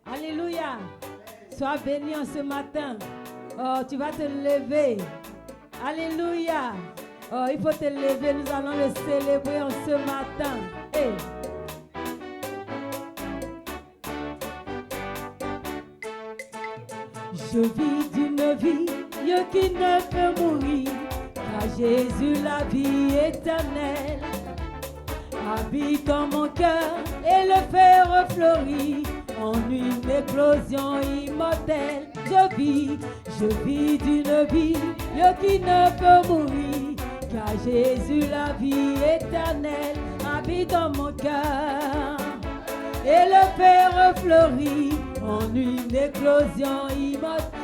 Alléluia. Sois béni en ce matin. Oh, tu vas te lever. Alléluia. Oh, il faut te lever. Nous allons le célébrer en ce matin. Hey. Je vis d'une vie qui ne peut mourir, car Jésus, la vie éternelle, habite dans mon cœur et le fait refleurir en une éclosion immortelle. Je vis d'une vie qui ne peut mourir, car Jésus, la vie éternelle, habite dans mon cœur et le fait refleurir en une éclosion immortelle.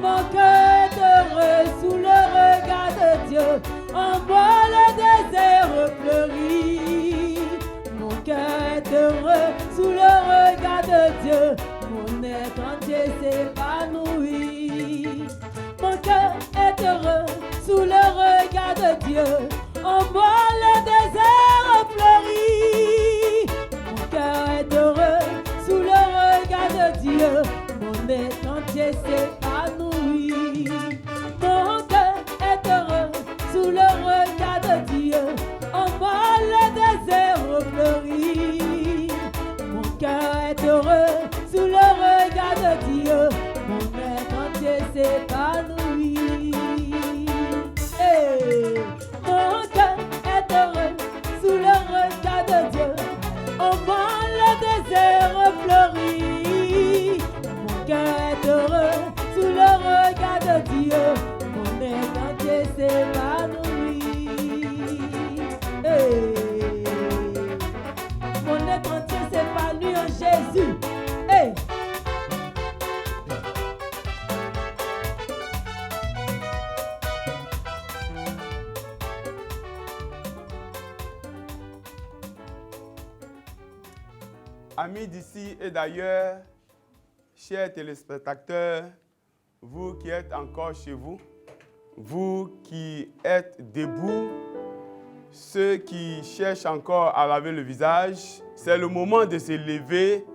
Mon cœur est heureux sous le regard de Dieu, en moi le désert fleurit. Mon cœur est heureux sous le regard de Dieu, mon être entier s'épanouit. Mon cœur est heureux sous le regard de Dieu, en moi le désert fleurit. Mon cœur est heureux sous le regard de Dieu, mon être entier s'épanouit. Mon cœur est heureux sous le regard de Dieu, en moi le désert fleurit. Mon cœur est heureux sous le regard de Dieu, mon être entier s'épanouit. Hey. Mon cœur est heureux sous le regard de Dieu, en moi le désert fleurit. Mon cœur est heureux sous le regard de Dieu, mon être entier s'épanouit. Hey. Mon être entier s'épanouit en Jésus. Hey. Amis d'ici et d'ailleurs, chers téléspectateurs, vous qui êtes encore chez vous, vous qui êtes debout, ceux qui cherchent encore à laver le visage, c'est le moment de se lever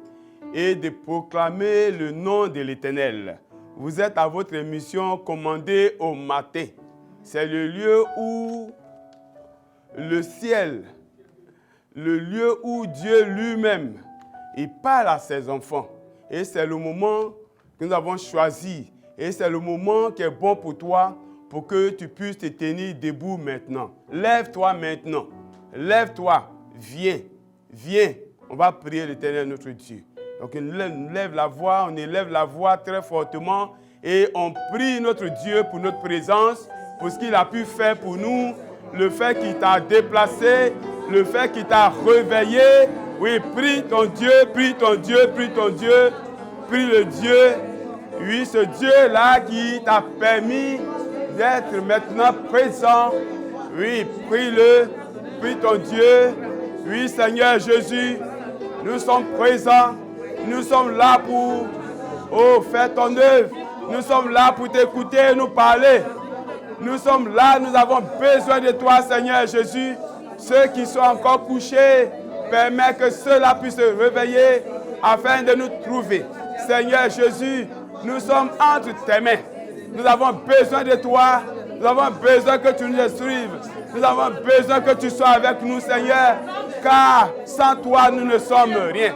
et de proclamer le nom de l'Éternel. Vous êtes à votre émission commandée au matin. C'est le lieu où le ciel, le lieu où Dieu lui-même, il parle à ses enfants. Et c'est le moment que nous avons choisi. Et c'est le moment qui est bon pour toi, pour que tu puisses te tenir debout maintenant. Lève-toi maintenant. Lève-toi. Viens. Viens. On va prier l'Éternel notre Dieu. Donc on lève la voix très fortement et on prie notre Dieu pour notre présence, pour ce qu'il a pu faire pour nous, le fait qu'il t'a déplacé, le fait qu'il t'a réveillé. Oui, prie ton Dieu, prie ton Dieu, prie ton Dieu, prie le Dieu. Oui, ce Dieu-là qui t'a permis d'être maintenant présent. Oui, prie-le, prie ton Dieu. Oui, Seigneur Jésus, nous sommes présents. Nous sommes là pour faire ton œuvre. Nous sommes là pour t'écouter et nous parler. Nous sommes là, nous avons besoin de toi, Seigneur Jésus. Ceux qui sont encore couchés, permets que ceux-là puissent se réveiller afin de nous trouver. Seigneur Jésus, nous sommes entre tes mains. Nous avons besoin de toi. Nous avons besoin que tu nous suives. Nous avons besoin que tu sois avec nous, Seigneur. Car sans toi, nous ne sommes rien.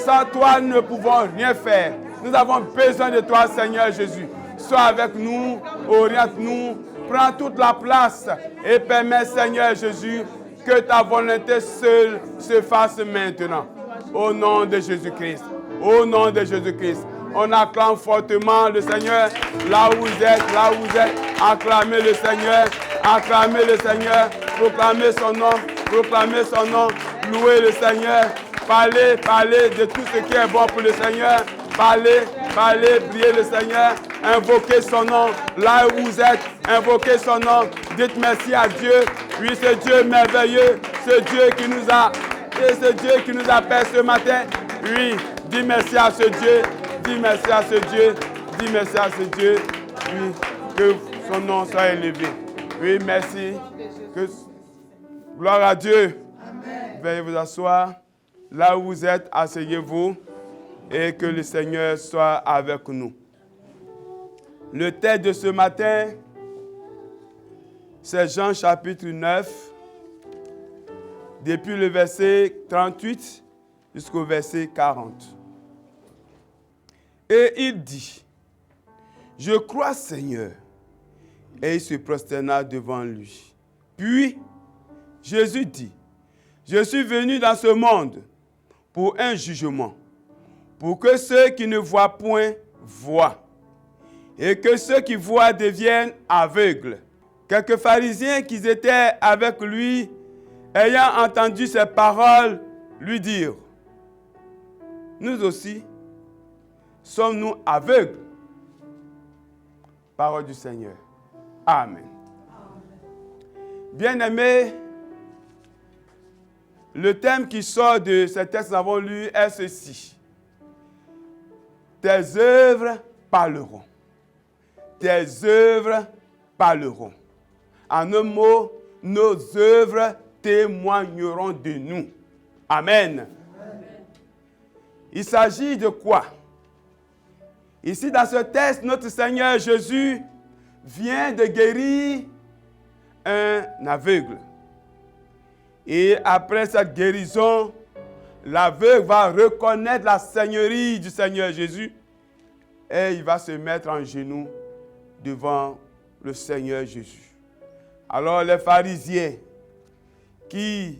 Sans toi, nous ne pouvons rien faire. Nous avons besoin de toi, Seigneur Jésus. Sois avec nous, oriente-nous, prends toute la place et permets, Seigneur Jésus, que ta volonté seule se fasse maintenant. Au nom de Jésus-Christ. Au nom de Jésus-Christ. On acclame fortement le Seigneur. Là où vous êtes, acclamez le Seigneur. Acclamez le Seigneur. Proclamez son nom. proclamez son nom, louez le Seigneur, parlez de tout ce qui est bon pour le Seigneur, parlez, priez le Seigneur, invoquez son nom, là où vous êtes, invoquez son nom, dites merci à Dieu, oui, ce Dieu merveilleux, ce Dieu qui nous a, et ce Dieu qui nous appelle ce matin, oui, dis merci à ce Dieu, dis merci à ce Dieu, dis merci à ce Dieu, oui, que son nom soit élevé. Oui, merci. Gloire à Dieu. Amen. Veuillez vous asseoir. Là où vous êtes, asseyez-vous et que le Seigneur soit avec nous. Le texte de ce matin, c'est Jean chapitre 9, depuis le verset 38 jusqu'au verset 40. Et il dit, « Je crois, Seigneur. » Et il se prosterna devant lui. Puis, Jésus dit, « Je suis venu dans ce monde pour un jugement, pour que ceux qui ne voient point voient, et que ceux qui voient deviennent aveugles. » Quelques pharisiens qui étaient avec lui, ayant entendu ces paroles, lui dirent, « Nous aussi, sommes-nous aveugles? » Parole du Seigneur. Amen. Bien-aimés, le thème qui sort de ce texte que nous avons lu est ceci. Tes œuvres parleront. Tes œuvres parleront. En un mot, nos œuvres témoigneront de nous. Amen. Amen. Il s'agit de quoi? Ici, dans ce texte, notre Seigneur Jésus vient de guérir un aveugle. Et après cette guérison, l'aveugle va reconnaître la seigneurie du Seigneur Jésus et il va se mettre en genoux devant le Seigneur Jésus. Alors les pharisiens qui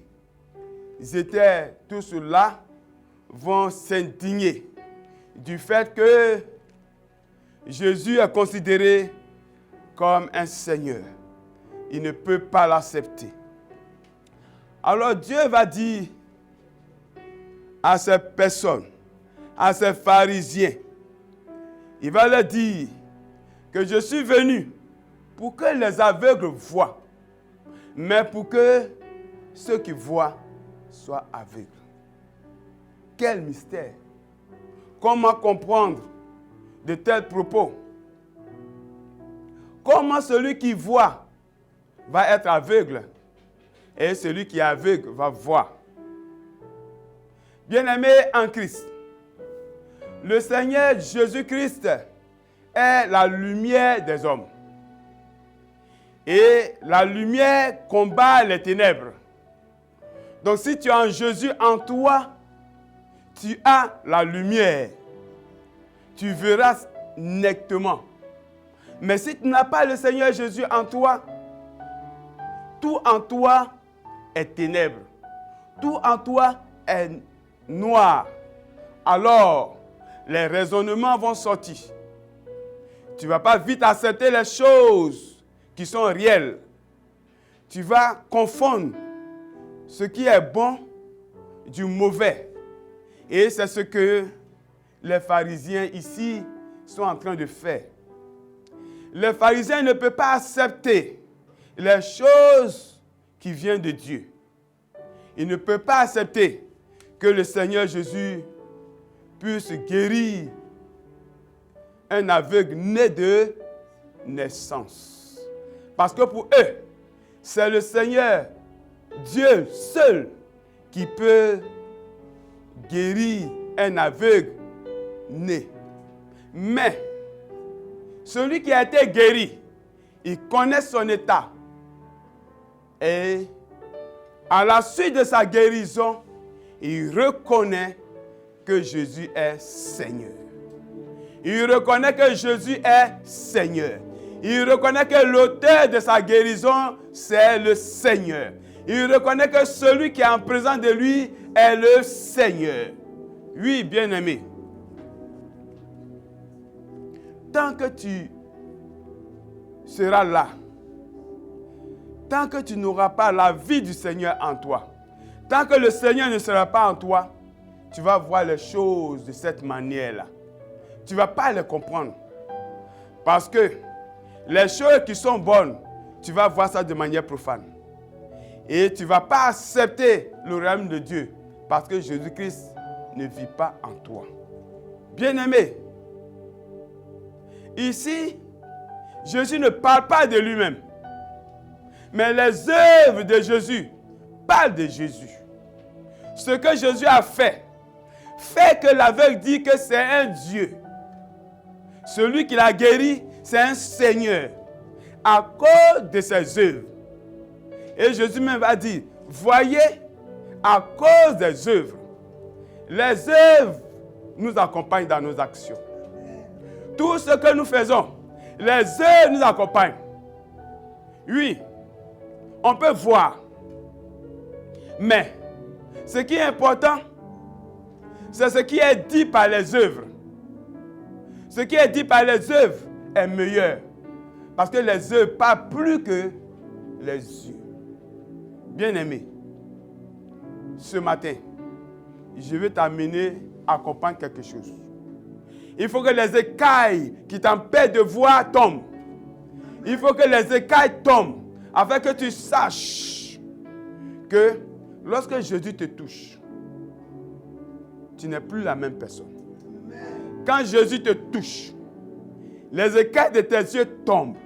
étaient tous là vont s'indigner du fait que Jésus est considéré comme un Seigneur. Il ne peut pas l'accepter. Alors Dieu va dire à ces personnes, à ces pharisiens, il va leur dire que je suis venu pour que les aveugles voient, mais pour que ceux qui voient soient aveugles. Quel mystère! Comment comprendre de tels propos? Comment celui qui voit va être aveugle et celui qui est aveugle va voir? Bien-aimés en Christ, le Seigneur Jésus-Christ est la lumière des hommes. Et la lumière combat les ténèbres. Donc si tu as Jésus en toi, tu as la lumière. Tu verras nettement. Mais si tu n'as pas le Seigneur Jésus en toi, tout en toi est ténèbres. Tout en toi est noir. Alors, les raisonnements vont sortir. Tu ne vas pas vite accepter les choses qui sont réelles. Tu vas confondre ce qui est bon du mauvais. Et c'est ce que les pharisiens ici sont en train de faire. Les pharisiens ne peuvent pas accepter les choses qui viennent de Dieu. Ils ne peuvent pas accepter que le Seigneur Jésus puisse guérir un aveugle né de naissance. Parce que pour eux, c'est le Seigneur, Dieu seul, qui peut guérir un aveugle né. Mais celui qui a été guéri, il connaît son état. Et à la suite de sa guérison, il reconnaît que Jésus est Seigneur. Il reconnaît que Jésus est Seigneur. Il reconnaît que l'auteur de sa guérison, c'est le Seigneur. Il reconnaît que celui qui est en présence de lui est le Seigneur. Oui, bien-aimé. Tant que tu seras là, tant que tu n'auras pas la vie du Seigneur en toi, tant que le Seigneur ne sera pas en toi, tu vas voir les choses de cette manière-là. Tu ne vas pas les comprendre. Parce que les choses qui sont bonnes, tu vas voir ça de manière profane. Et tu ne vas pas accepter le royaume de Dieu parce que Jésus-Christ ne vit pas en toi. Bien-aimé, ici, Jésus ne parle pas de lui-même. Mais les œuvres de Jésus parlent de Jésus. Ce que Jésus a fait que l'aveugle dit que c'est un Dieu. Celui qui l'a guéri, c'est un Seigneur. À cause de ses œuvres. Et Jésus même va dire, voyez, à cause des œuvres, les œuvres nous accompagnent dans nos actions. Tout ce que nous faisons, les œuvres nous accompagnent. Oui, on peut voir. Mais, ce qui est important, c'est ce qui est dit par les œuvres. Ce qui est dit par les œuvres est meilleur. Parce que les œuvres parlent plus que les yeux. Bien-aimé, ce matin, je vais t'amener à comprendre quelque chose. Il faut que les écailles qui t'empêchent de voir tombent. Il faut que les écailles tombent afin que tu saches que lorsque Jésus te touche, tu n'es plus la même personne. Quand Jésus te touche, les écailles de tes yeux tombent.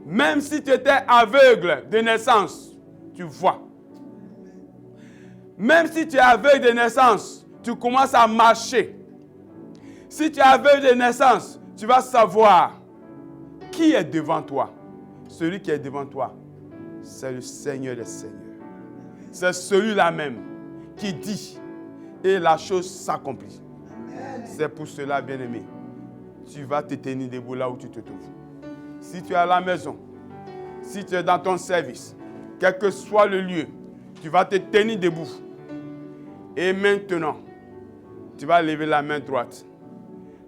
Même si tu étais aveugle de naissance, tu vois. Même si tu es aveugle de naissance, tu commences à marcher. Si tu es aveugle de naissance, tu vas savoir qui est devant toi. Celui qui est devant toi, c'est le Seigneur des Seigneurs. C'est celui-là même qui dit et la chose s'accomplit. C'est pour cela, bien-aimé, tu vas te tenir debout là où tu te trouves. Si tu es à la maison, si tu es dans ton service, quel que soit le lieu, tu vas te tenir debout. Et maintenant, tu vas lever la main droite.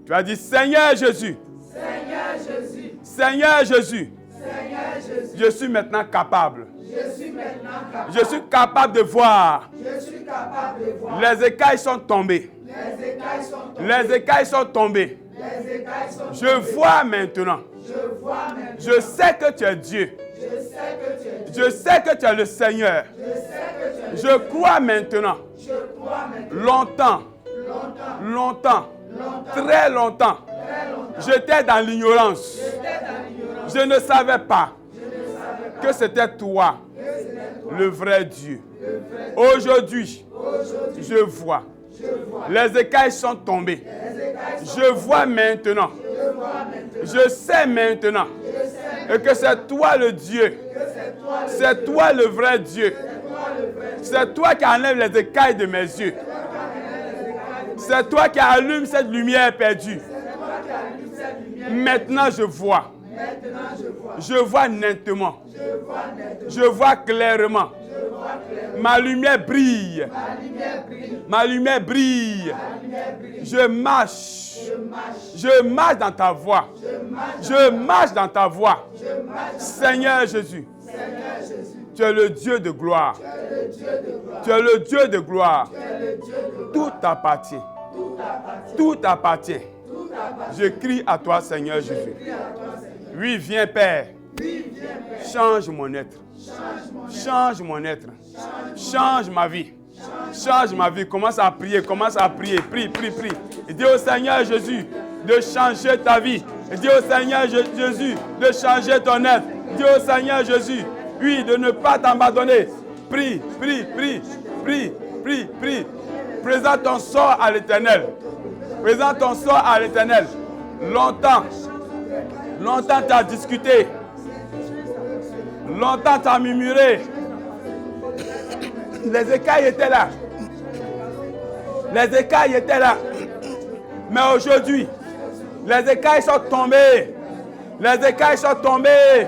Tu vas dire, Seigneur Jésus, Seigneur Jésus, Seigneur Jésus, Seigneur Jésus, je suis maintenant capable. je suis maintenant capable. Je suis capable de voir. Je suis capable de voir. Les écailles sont tombées. Les écailles sont tombées. Les écailles sont tombées. Les écailles sont tombées. Je vois maintenant. Je vois maintenant. Je sais que tu es Dieu. Je sais que tu es Dieu. Je sais que tu es le Seigneur. Je sais que tu es le Je crois maintenant. Je crois maintenant. Longtemps. Longtemps. Très longtemps. J'étais dans l'ignorance. Je ne savais pas que c'était toi, le vrai Dieu. Aujourd'hui, je vois. Les écailles sont tombées. Je vois maintenant. Je sais maintenant. Et que c'est toi le Dieu. C'est toi le vrai Dieu. C'est toi qui enlèves les écailles de mes yeux. C'est toi qui allumes cette lumière perdue. Maintenant je vois. Je vois nettement. Je vois clairement. Ma lumière brille. Ma lumière brille. Je marche. Je marche dans ta voie. Je marche dans ta voie. Seigneur Jésus. Tu es le Dieu de gloire. Tu es le Dieu de gloire. Tout t'appartient. Tout t'appartient. Je crie à toi, Seigneur Jésus. Oui, viens, Père. Change mon être. Change mon être. Change ma vie. Change ma vie. Commence à prier. Commence à prier. Prie, prie, prie. Et dis au Seigneur Jésus de changer ta vie. Et dis au Seigneur Jésus de changer ton être. Dis au Seigneur Jésus, oui, de ne pas t'abandonner. Prie, prie, prie, prie, prie, prie. Présente ton sort à l'Éternel. Présente ton sort à l'Éternel. Longtemps tu as discuté. Longtemps tu as murmuré. Les écailles étaient là. Les écailles étaient là. Mais aujourd'hui, les écailles sont tombées. Les écailles sont tombées.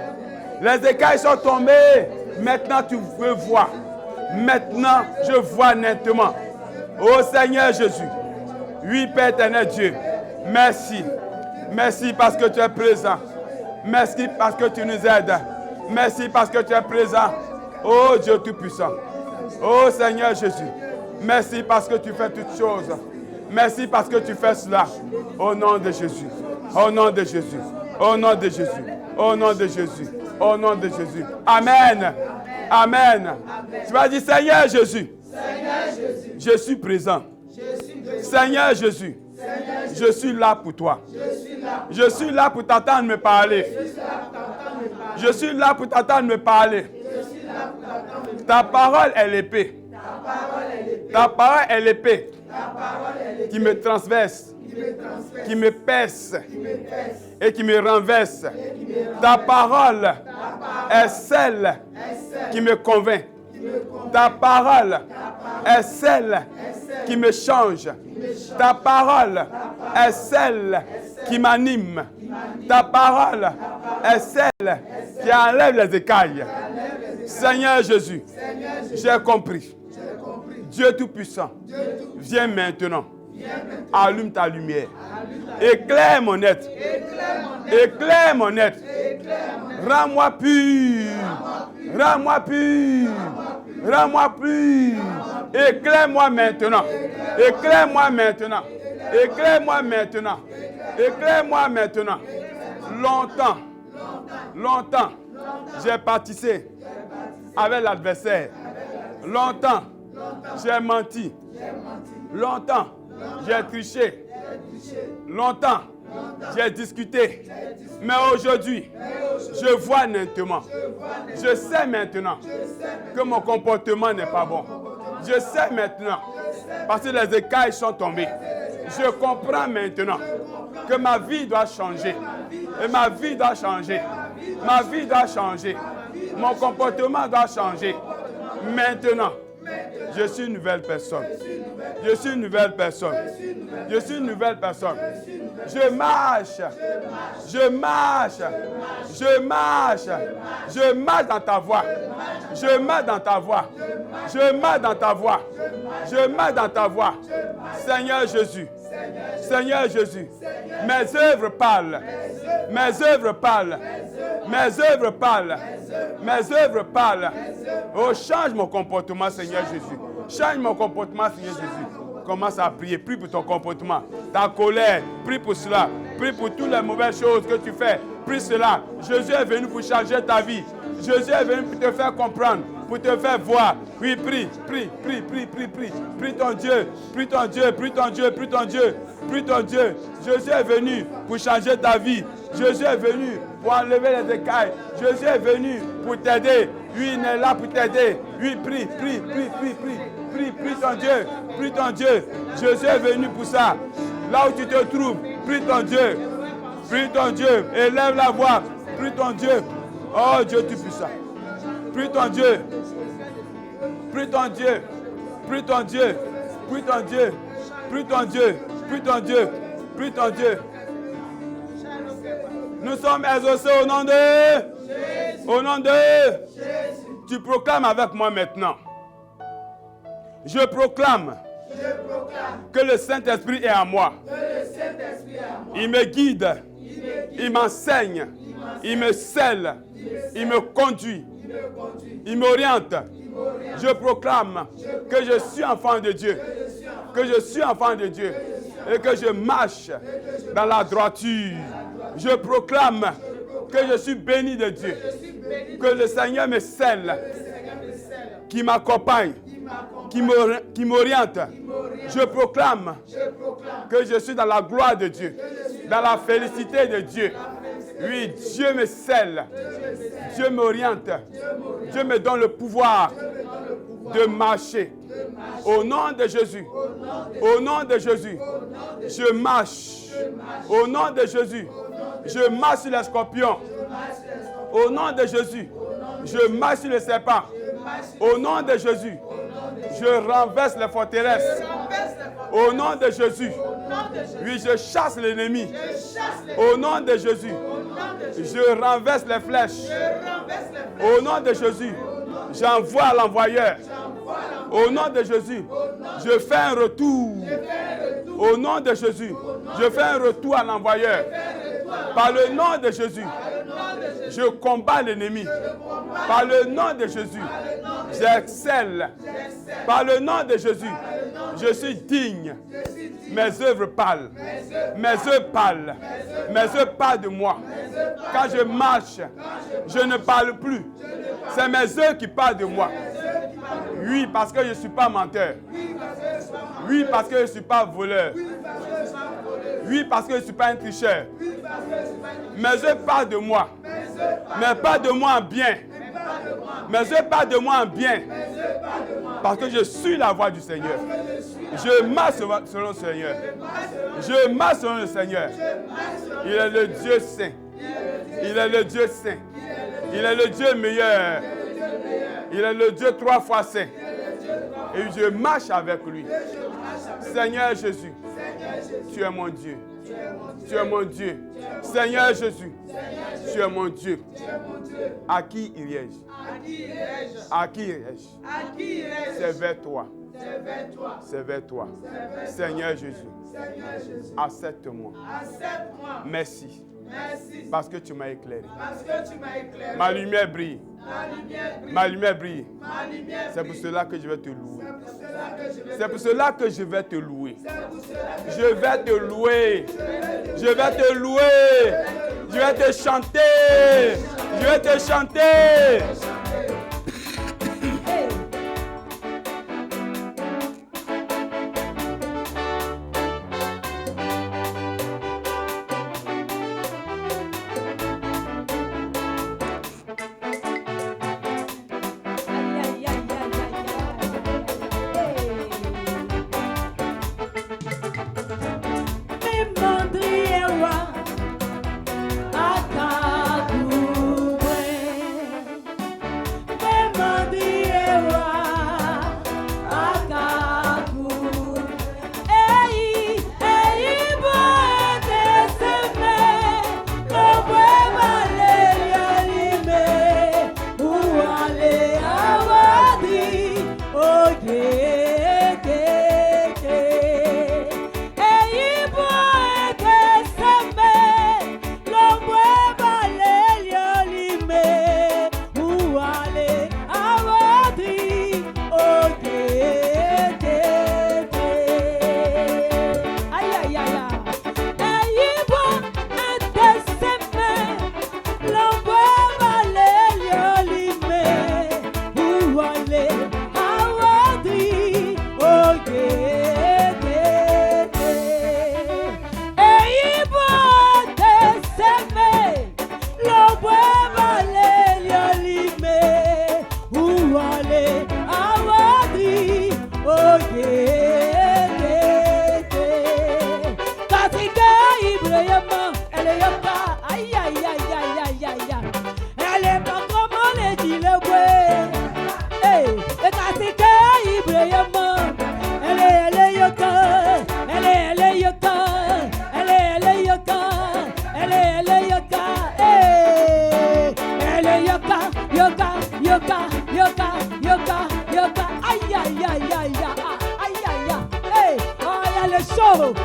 Les écailles sont tombées. Maintenant, tu veux voir. Maintenant, je vois nettement. Oh Seigneur Jésus. Oui, Père éternel Dieu. Merci. Merci parce que tu es présent. Merci parce que tu nous aides. Merci parce que tu es présent. Oh Dieu Tout-Puissant. Oh Seigneur Jésus. Merci parce que tu fais toutes choses. Merci parce que tu fais cela. Au nom de Jésus. Au nom de Jésus. Au nom de Jésus. Au nom de Jésus. Au nom de Jésus. Amen. Amen. Tu vas dire, Seigneur Jésus. Je suis présent. Seigneur Jésus. Je suis là pour toi. Je suis là pour t'entendre me parler. Je suis là pour t'entendre me parler. Ta parole est l'épée. Ta parole est l'épée qui me transverse, qui me perce et qui me renverse. Ta parole est celle qui me convainc. Ta parole est celle qui me change. Ta parole est celle qui m'anime. Ta parole est celle qui enlève les écailles. Seigneur Jésus, j'ai compris. Dieu Tout-Puissant, viens maintenant. Allume ta lumière. Éclaire mon être. Éclaire mon être. Rends-moi pur. Rends-moi pur. Rends-moi pur. Éclaire-moi maintenant. Éclaire-moi maintenant. Éclaire-moi maintenant. Éclaire-moi maintenant. Longtemps, j'ai participé avec l'adversaire. Longtemps, j'ai menti. Longtemps, j'ai triché. Longtemps, j'ai discuté. Mais aujourd'hui, je vois nettement. Je sais maintenant que mon comportement n'est pas bon. Je sais maintenant, parce que les écailles sont tombées. Je comprends maintenant que ma vie doit changer. Et ma vie doit changer. Ma vie doit changer. Mon comportement doit changer. Maintenant, je suis une nouvelle personne. Je suis une nouvelle personne. Je suis une nouvelle personne. Je marche. Je marche. Je marche. Je marche dans ta voie. Je marche dans ta voie. Je marche dans ta voie. Je marche dans ta voie. Seigneur Jésus. Seigneur Jésus. Mes œuvres parlent. Mes œuvres parlent. Mes œuvres parlent. Mes œuvres parlent. Oh, change mon comportement, Seigneur Jésus. Change mon comportement, Seigneur Jésus. Commence à prier. Prie pour ton comportement. Ta colère. Prie pour cela. Prie pour toutes les mauvaises choses que tu fais. Prie cela. Jésus est venu pour changer ta vie. Jésus est venu pour te faire comprendre. Pour te faire voir. Oui, prie. Prie ton Dieu. Prie ton Dieu. Prie ton Dieu. Prie ton Dieu. Prie ton Dieu. Jésus est venu pour changer ta vie. Jésus est venu pour enlever les écailles. Jésus est venu pour t'aider. Lui, il est là pour t'aider. Oui, prie ton Dieu. Prie ton Dieu. Jésus est venu pour ça. Là où tu te trouves, prie ton Dieu. Prie ton Dieu. Élève la voix. Prie ton Dieu. Oh Dieu Tout-Puissant. Prie ton Dieu. Prie ton Dieu. Prie ton Dieu. Prie ton Dieu. Prie ton Dieu. Prie ton Dieu. Prie ton Dieu. Nous sommes exaucés au nom de Jésus. Au nom de Jésus. Tu proclames avec moi maintenant. Je proclame que le Saint-Esprit est en moi. Il me guide. Il m'enseigne. Il me scelle. Il me conduit. Il m'oriente. Je proclame que je suis enfant de Dieu. Que je suis enfant de Dieu. Et que je marche dans la droiture. Je proclame que je suis béni de Dieu. Que le Seigneur me scelle. Qui m'accompagne. Qui m'oriente. Je proclame que je suis dans la gloire de Dieu. Dans la félicité de Dieu. Oui, Dieu me scelle. Dieu m'oriente. Dieu me donne le pouvoir de marcher. Au nom de Jésus. Au nom de Jésus. Je marche. Au nom de Jésus. Je marche sur les scorpions. Au nom de Jésus. Je marche sur les serpents. Au nom de Jésus. Je renverse les forteresses. Au nom de Jésus. Oui, je chasse l'ennemi. Au nom de Jésus. Je renverse les flèches. Au nom de Jésus. J'envoie l'envoyeur. Au nom de Jésus. Je fais un retour. Au nom de Jésus. Je fais un retour à l'envoyeur. Par le nom de Jésus, je combats l'ennemi. Par le nom de Jésus, j'excelle. Par le nom de Jésus, je suis digne. Mes œuvres parlent. Mes œuvres parlent. Mes œuvres parlent de moi. Quand je marche, je ne parle plus. C'est mes œuvres qui parlent de moi. Oui, parce que je ne suis pas menteur. Oui, parce que je ne suis pas voleur. Oui, parce que je ne suis pas un tricheur. Mes œuvres parlent de moi. Mais pas de moi en bien. Mes œuvres parlent de moi en bien. Parce que je suis la voix du Seigneur. Je marche selon le Seigneur. Je marche selon le Seigneur. Il est le Dieu saint. Il est le Dieu saint. Il est le Dieu meilleur. Il est le Dieu 3 fois saint. Et je marche avec lui. Seigneur Jésus, tu es mon Dieu. Tu es mon Dieu. Seigneur Jésus, tu es mon Dieu. À qui irai-je? À qui irai-je? C'est vers toi. C'est vers toi. Seigneur Jésus, accepte-moi. Merci. Parce que tu m'as éclairé. Ma lumière brille. Ma lumière brille. C'est pour cela que je vais te louer. C'est pour cela que je vais te louer. Je vais te louer. Je vais te louer. Je vais te chanter. Je vais te chanter.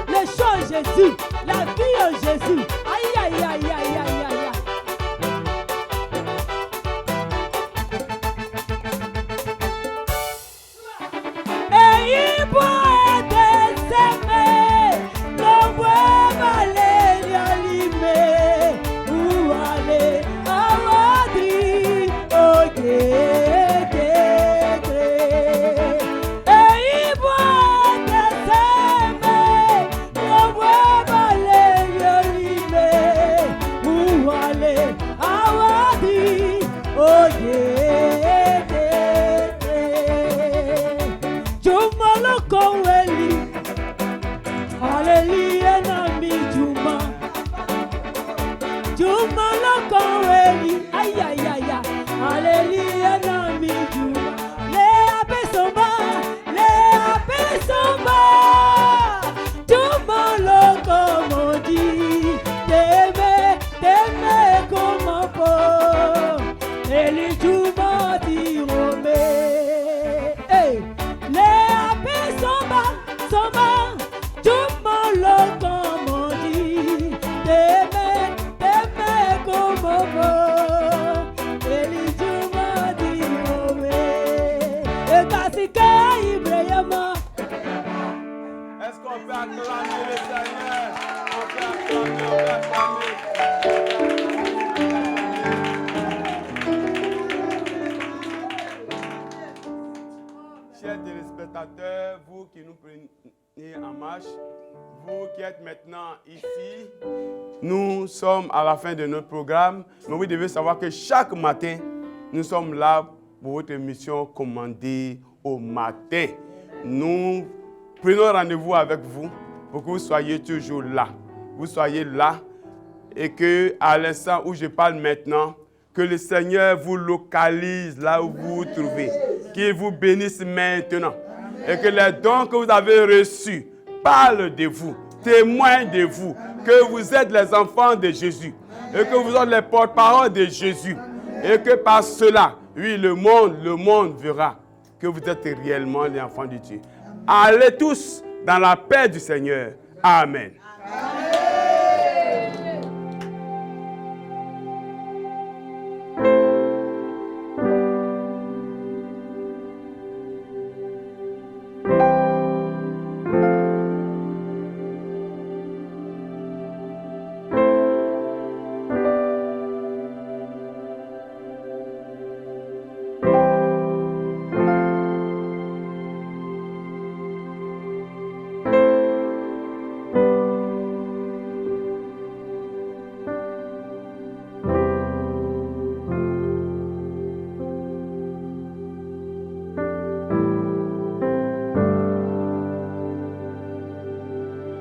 Le chant Jésus, la vie en Jésus. Aïe, aïe, aïe, aïe, aïe, aïe. Et il pourrait s'aimer, l'ombre va les allumer, où aller à Wadri, au Samba, Samba, Jumalo. On peut acclamer le Seigneur. On peut acclamer, on peut acclamer. Chers téléspectateurs, vous qui nous prenez en marche, vous qui êtes maintenant ici, nous sommes à la fin de notre programme, mais vous devez savoir que chaque matin, nous sommes là pour votre émission commandée au matin. Nous prenons rendez-vous avec vous pour que vous soyez toujours là. Vous soyez là et que à l'instant où je parle maintenant, que le Seigneur vous localise là où vous vous trouvez. Qu'il vous bénisse maintenant. Et que les dons que vous avez reçus parlent de vous, témoignent de vous, que vous êtes les enfants de Jésus. Et que vous êtes les porte-parole de Jésus. Et que par cela, oui, le monde verra que vous êtes réellement les enfants de Dieu. Allez tous dans la paix du Seigneur. Amen.